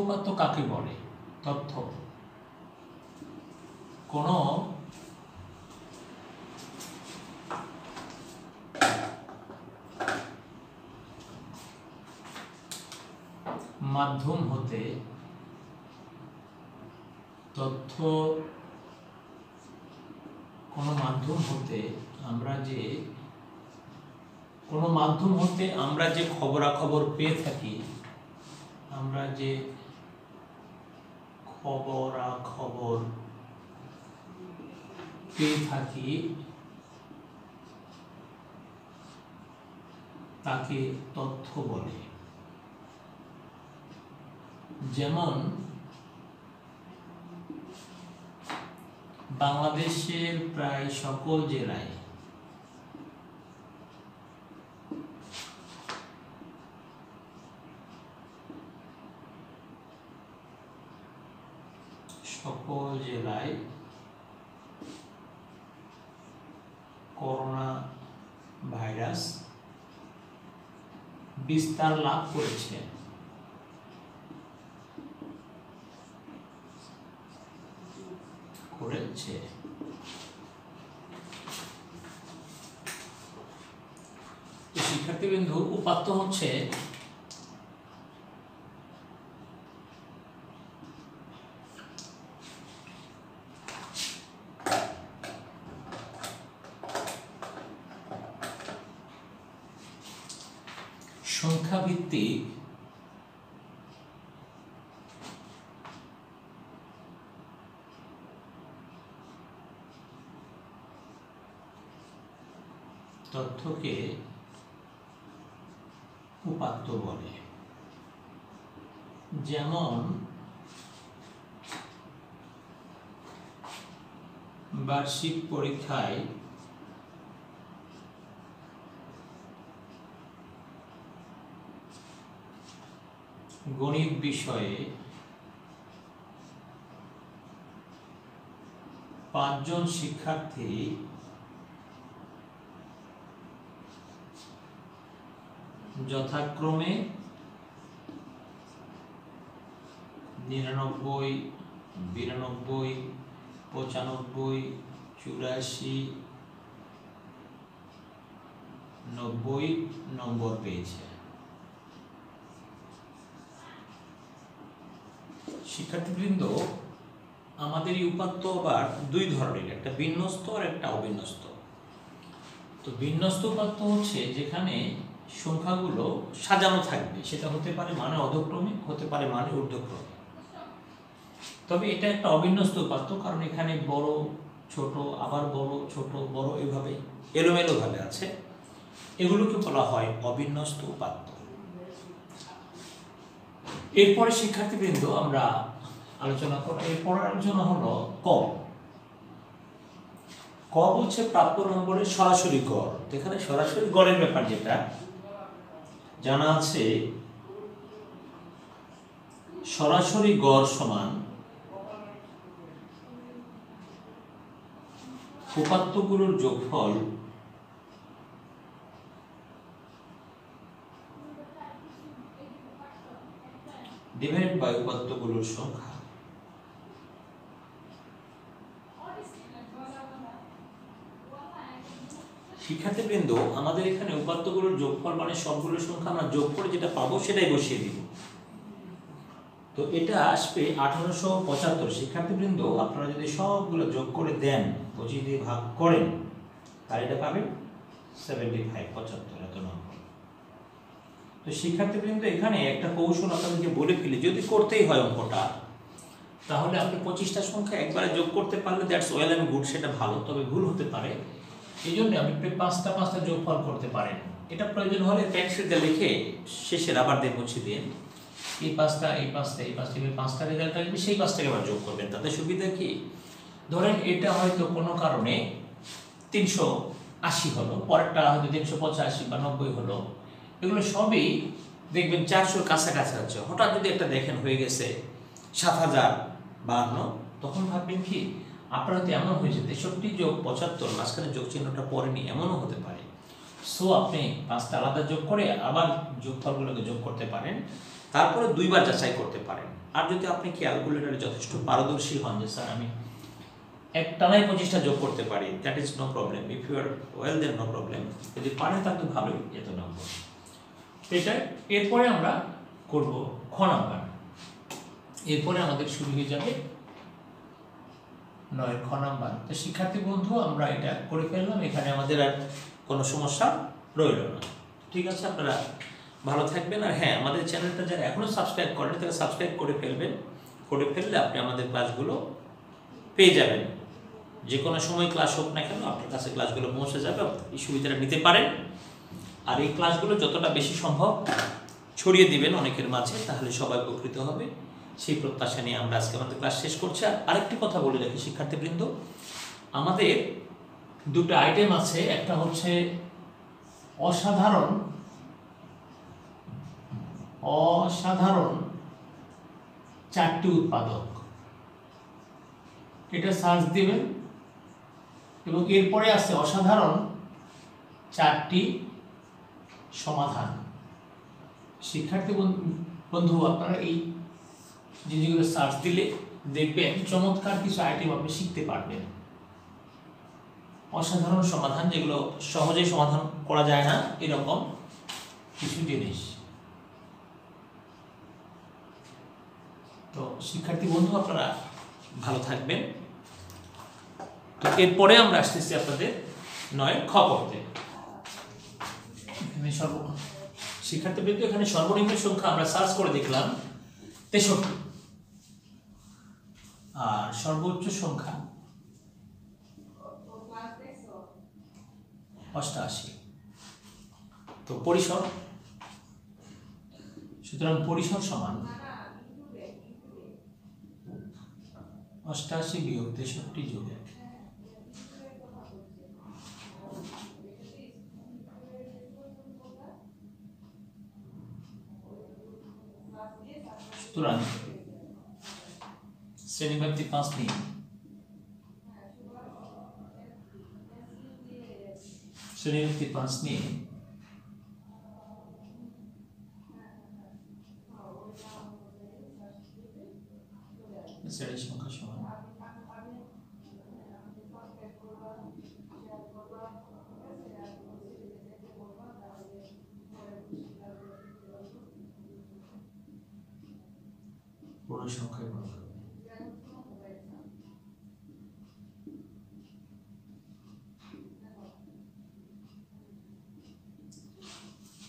উপাত্ত কাকে বলে? তথ্য কোনো মাধ্যম হতে তথ্য কোনো মাধ্যম হতে আমরা যে খবরাখবর পেয়ে থাকি, আমরা যে খবরাখবর পেয়ে থাকি তাকে তথ্য বলে। যেমন বাংলাদেশের প্রায় সকল জেলায় করোনা ভাইরাস বিস্তার লাভ করেছে। শিক্ষার্থীবৃন্দ, উপাত্ত হচ্ছে সংখ্যাভিত্তিক তথ্যকে উপাত্ত বলে। যেমন বার্ষিক পরীক্ষায় গণিত বিষয়ে 5 জন শিক্ষার্থী যথাক্রমে 99, 92, 95, 84, 90 নম্বর পেয়েছে। শিক্ষার্থীবৃন্দ, আমাদের এই উপাত্ত আবার দুই ধরনের, একটা বিন্যস্ত আর একটা অবিন্যস্ত। তো বিন্যস্ত উপাত্ত হচ্ছে যেখানে সংখ্যাগুলো সাজানো থাকবে, সেটা হতে পারে মানে অধক্রমিক, হতে পারে মানে ঊর্ধ্বক্রমিক। তবে এটা একটা অবিন্যস্ত উপাত্ত, কারণ এখানে বড় ছোট আবার বড় ছোট বড় এইভাবে এলোমেলো ভাবে আছে। এগুলোকে বলা হয় অবিন্যস্ত উপাত্ত। এরপরে শিক্ষার্থীবৃন্দ আমরা আলোচনা করব, এরপরে আলোচনা হলো ক। ক হচ্ছে প্রাপ্ত নম্বরের সরাসরি গড়। এখানে সরাসরি গড়ের ব্যাপার যেটা জানা আছে, সরাসরি গড় সমান উপাত্তগুলোর যোগফল ডিভাইডেড বাই উপাত্তগুলোর সংখ্যা। শিক্ষার্থীবৃন্দ, আমাদের এখানে উপাত্তগুলোর যোগফল মানে সবগুলো সংখ্যা আমরা যোগ করে যেটা পাবো সেটাই বসিয়ে দিব। তো এটা আসবে 1875। শিক্ষার্থীবৃন্দ, আপনারা যদি সবগুলো যোগ করে দেন, 25 দিয়ে ভাগ করেন, তাহলে এটা পাবেন 75, 75 এত নম্বর। তো শিক্ষার্থীবৃন্দ, এখানে একটা কৌশল আপনাদেরকে বলে ফেলি, যদি করতেই হয় অঙ্কটা, তাহলে আপনি 25টা সংখ্যা একবারে যোগ করতে পারলে দ্যাটস ওয়েল অ্যান্ড গুড, সেটা ভালো। তবে ভুল হতে পারে, এই জন্য আপনি 5টা যোগফল করতে পারেন। এটা প্রয়োজন হলে পেন্সিল দিয়ে লিখে শেষে রাবার দিয়ে মুছে দিন, এই 5টা এই 5টা এই 5টা, 5টা রেজাল্ট আসবে, সেই 5টাকে আবার যোগ করবেন। তাতে সুবিধা কি, ধরেন এটা হয়তো কোনো কারণে 380 হলো, পরেরটা হয়তো 385 বা 90 হলো, এগুলো সবই দেখবেন 400-র কাছাকাছি আছে। হঠাৎ যদি একটা দেখেন হয়ে গেছে 7052, তখন ভাববেন কি আপনার হয়তো এমন হয়েছে 63 যোগ 75, মাঝখানে যোগ চিহ্নটা পড়েনি, এমনও হতে পারে। সো আপনি 5টা আলাদা যোগ করে আবার যোগফলগুলোকে যোগ করতে পারেন। তারপরে দুইবার যাচাই করতে পারেন। আর যদি আপনি ক্যালকুলেটরে যথেষ্ট পারদর্শী হন যে স্যার আমি একটানাই 25টা যোগ করতে পারি, that is no problem. If you are well then no problem. যদি পারেন তাহলে ভালোই, এত নম্বর এটা। এরপরে আমরা করব খ নাম্বার। এরপরে আমাদের শুরু হয়ে যাবে 9 খ নাম্বার। তো শিক্ষার্থী বন্ধু আমরা এটা করে ফেললাম, এখানে আমাদের আর কোনো সমস্যা রইল না। ঠিক আছে, আপনারা ভালো থাকবেন। আর হ্যাঁ, আমাদের চ্যানেলটা যারা এখনো সাবস্ক্রাইব করেন তারা সাবস্ক্রাইব করে ফেলবেন। করে ফেললে আপনি আমাদের ক্লাসগুলো পেয়ে যাবেন। যে কোনো সময় ক্লাস হোক না কেন আপনার কাছে ক্লাসগুলো পৌঁছে যাবে, এই সুবিধাটা নিতে পারেন। আর এই ক্লাসগুলো যতটা বেশি সম্ভব ছড়িয়ে দিবেন অনেকের মাঝে, তাহলে সবাই উপকৃত হবে। সেই প্রত্যাশা নিয়ে আমরা আজকে আমাদের ক্লাস শেষ করছি। আর আরেকটি কথা বলে রাখি শিক্ষার্থীবৃন্দ, আমাদের দুটো আইটেম আছে। একটা হচ্ছে অসাধারণ চারটি উৎপাদক, এটা সার্চ দিবেন। এবং এরপরে আছে অসাধারণ চারটি সমাধান। শিক্ষার্থী বন্ধু আপনারা এই জিনিসগুলো সার্চ দিলে দেখবেন চমৎকার কিছু আইটেম আপনি শিখতে পারবেন। অসাধারণ সমাধান, যেগুলো সহজেই সমাধান করা যায় না এরকম কিছু জিনিস। তো শিক্ষার্থী বন্ধু আপনারা ভালো থাকবেন। তো এরপরে আমরা আসতেছি আপনাদের 9 খ পড়তে। শিক্ষার্থীবৃন্দ এখানে সর্বনিম্ন সংখ্যা আমরা সার্চ করে দেখলাম 63, আর সর্বোচ্চ সংখ্যা 88। তো পরিসর, সুতরাং পরিসর সমান 88 বিয়োগ 63 যোগ 1। সুতরাং শ্রেণীব্যাপ্তি 5 নিয়ে শ্রেণীর সংখ্যা সমান পুরো সংখ্যায় বর্গ।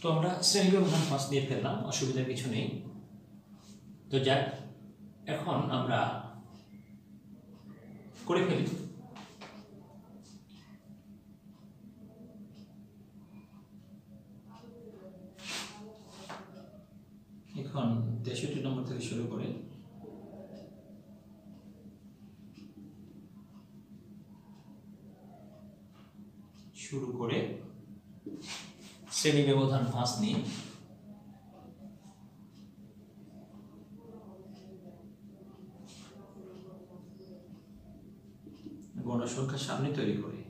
তো আমরা শ্রেণী ব্যবধান 5 দিয়ে ফেললাম, অসুবিধার কিছু নেই। তো যাক, এখন আমরা করে ফেলি। এখন 63 নম্বর থেকে শুরু করে শ্রেণী ব্যবধান 5 নিয়ে গণসংখ্যার সামনে তৈরি করে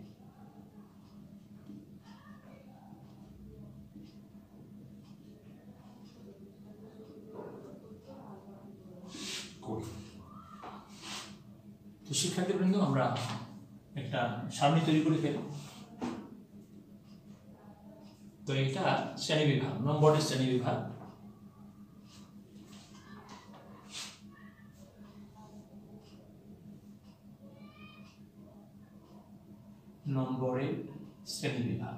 তো শিক্ষার্থীবৃন্দ আমরা একটা সারণী তৈরি করে ফেলি। তো এটা শ্রেণী বিভাগ, নম্বরের শ্রেণী বিভাগ। নম্বরের শ্রেণী বিভাগ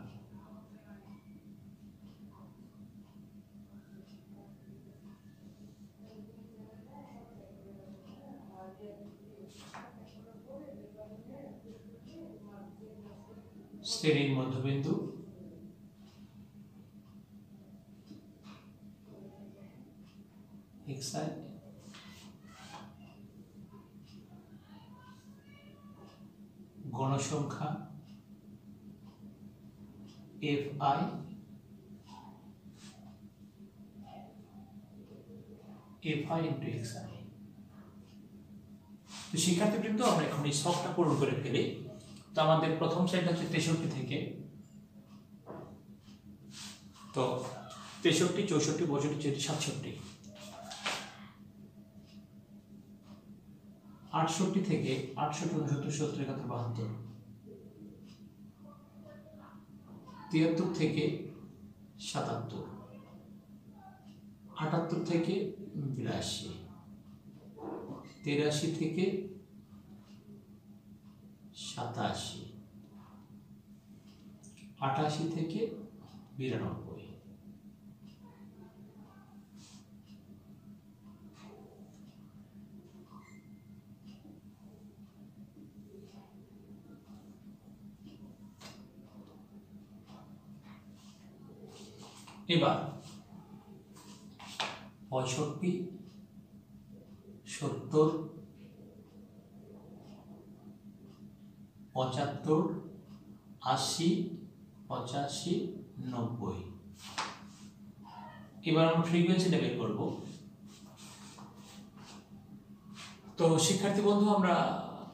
শ্রেণীর মধ্যবিন্দু xi গণসংখ্যা fi into xi। তো শিক্ষার্থীবৃন্দ আমরা এখন এই ছকটা পূরণ করে ফেলি। তো আমাদের প্রথম সাইড হচ্ছে 63 থেকে, তো 63 64 62 67। 68 থেকে 68 69 70 71 72 73 থেকে 77 78 থেকে 82 83 থেকে 87 88 থেকে 92 এবার 65 70 75 80 85 90 এবার আমরা ফ্রিকোয়েন্সিটা বের করব। তো শিক্ষার্থী বন্ধু আমরা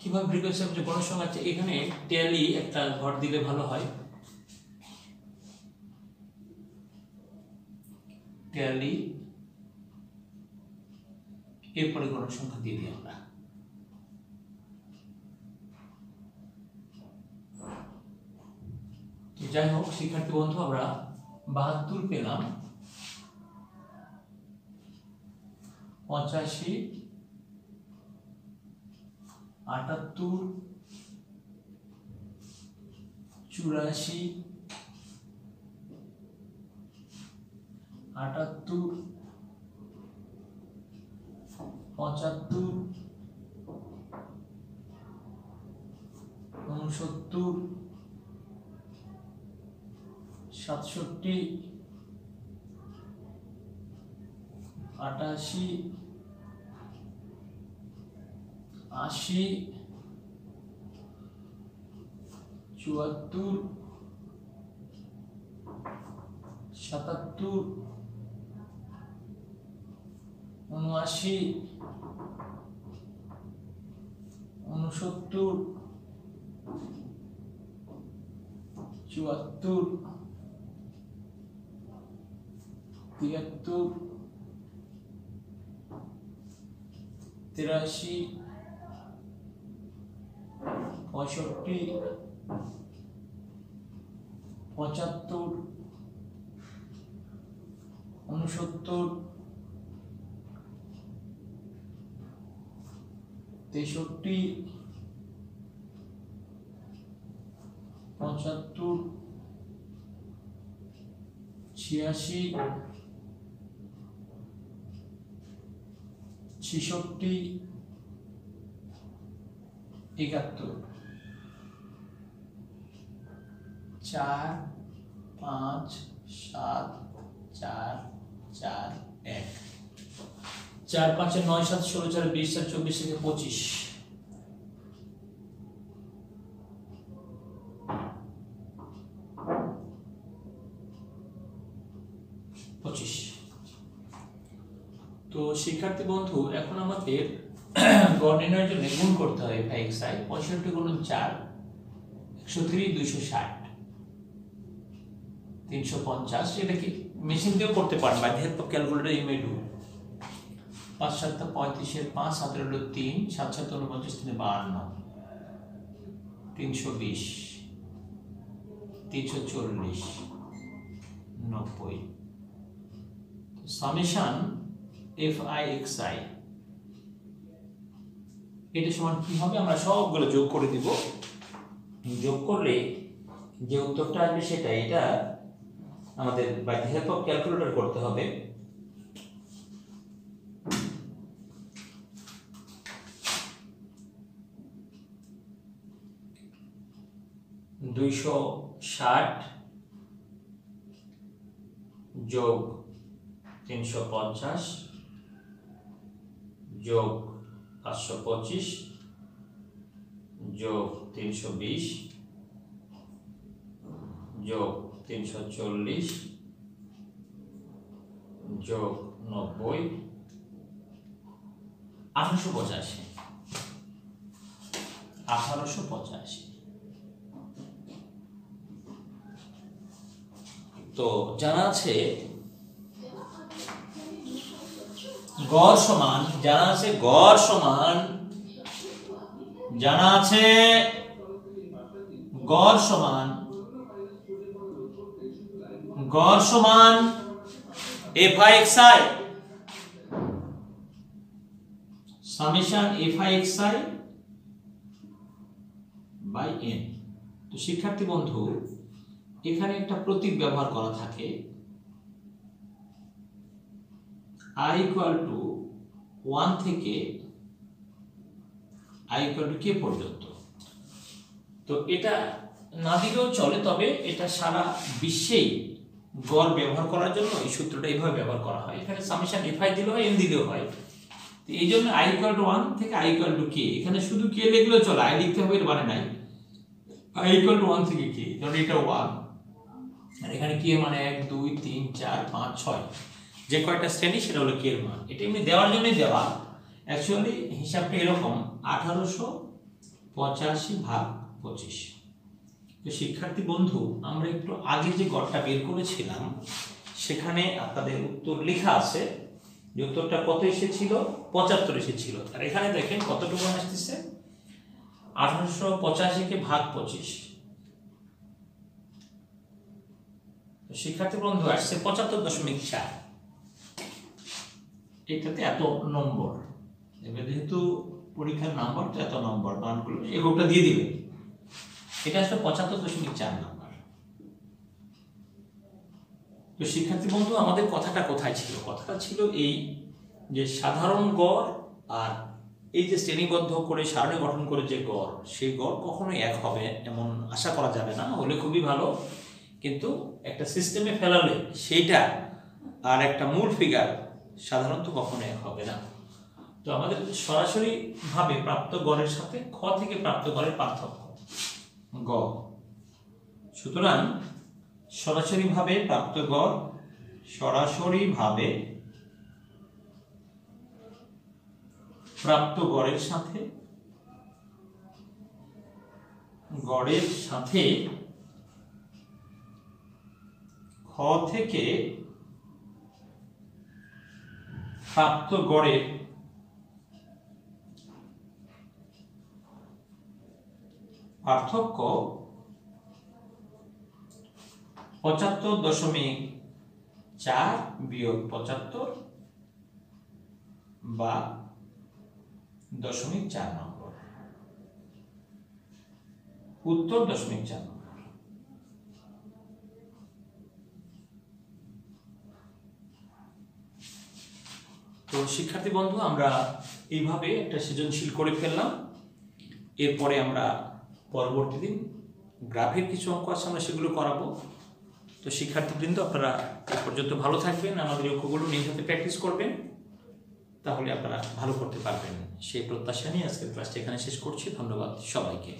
কিভাবে ফ্রিকোয়েন্সি যে কোনো সময় আছে এখানে ট্যালি একটা ঘর দিলে ভালো হয়। ট্যালি এরপরে গণক সংখ্যা দিয়ে দিই আমরা। যাই হোক শিক্ষার্থী বন্ধু আমরা 72 পেলাম, 85 78 84 78 75 69 67 88 80 74 77 79 69 74 73 83 65 75 69 63 75 86 66 71 4 5 7 4 4 1 4 5 9 7 16 4 20 4 24 থেকে 25 25। তো শিক্ষার্থী বন্ধু এখন আমাদের গড় নির্ণয়ের জন্য গুণ করতে হবে xi 65 গুণ 4 130 260 350 এটা কি মেশিন দিয়েও করতে পারেন by help of calculator you may do. 5 7 35 এর 5 7 হলো 3 7 7 49 3 52 320 340 90 সামেশন fi xi এটা সমান কি হবে আমরা সবগুলো যোগ করে দিব। যোগ করলে যে উত্তরটা আসবে সেটা এটা আমাদের by the help of calculator করতে হবে। দুইশো 60 যোগ 350 যোগ 525 যোগ 320 যোগ 340 যোগ 90 1885। তো জানা আছে গড় সমান জানা আছে গড় সমান fi(xi) summation fi(xi) by n। তো শিক্ষার্থী বন্ধু এখানে একটা প্রতীক ব্যবহার করা থাকে i = 1 থেকে i = k পর্যন্ত। তো এটা না দিলেও চলে, তবে এটা সারা বিশ্বেই গড় ব্যবহার করার জন্য এই সূত্রটা এইভাবে ব্যবহার করা হয়। এখানে সামেশন fi দিলেও হয়, n দিলেও হয়। তো এই জন্য i = 1 থেকে i = k, এখানে শুধু k লিখলেও চলে, i লিখতে হবে এর মানে নাই। i = 1 থেকে k, ধরো এটা 1 আর এখানে k মানে 1 2 3 4 5 6, যে কয়টা শ্রেণী সেটা হলো k এর মান। এটা এমনি দেওয়ার জন্যই দেওয়া, অ্যাকচুয়ালি হিসাবটা এরকম 1885/25। তো শিক্ষার্থী বন্ধু আমরা একটু আগে যে গড়টা বের করেছিলাম সেখানে আপনাদের উত্তর লেখা আছে, যে উত্তরটা কত এসেছিল, 75 এসেছিল। আর এখানে দেখেন কতটুকু আসতেছে, 1885 কে ভাগ 25। তো শিক্ষার্থী বন্ধু আসছে 75.4। এটাতে এত নম্বর, এবার যেহেতু পরীক্ষার নাম্বারটা এত নম্বর, মানগুলো এককটা দিয়ে দিবে, এটা আসলে 75.4 নাম্বার। তো শিক্ষার্থী বন্ধু আমাদের কথাটা কোথায় ছিল? কথাটা ছিল এই যে সাধারণ গড় আর এই যে শ্রেণীবদ্ধ করে সারণী গঠন করে যে গড়, সেই গড় কখনোই এক হবে এমন আশা করা যাবে না, হলে খুবই ভালো, কিন্তু একটা সিস্টেমে ফেলালে সেইটা আর একটা মূল ফিগার সাধারণত কখনো এক হবে না। তো আমাদের সরাসরি ভাবে প্রাপ্ত গড়ের সাথে খ থেকে প্রাপ্ত গড়ের পার্থক্য গ। সুতরাং সরাসরিভাবে প্রাপ্ত গড় প্রাপ্ত গড়ের সাথে খ থেকে প্রাপ্ত গড়ের পার্থক্য 75.4 বিয়োগ 75 বা 0.4 নম্বর। উত্তর 0.4 নম্বর। তো শিক্ষার্থী বন্ধু আমরা এইভাবে একটা সৃজনশীল করে ফেললাম। এরপরে আমরা পরবর্তী দিন গ্রাফের কিছু অঙ্ক আছে, আমরা সেগুলো করাবো। তো শিক্ষার্থীবৃন্দ আপনারা এ পর্যন্ত ভালো থাকবেন, আমাদের অঙ্কগুলো নিজ হাতে প্র্যাকটিস করবেন, তাহলে আপনারা ভালো করতে পারবেন সেই প্রত্যাশা নিয়ে আজকের ক্লাসটি এখানে শেষ করছি। ধন্যবাদ সবাইকে।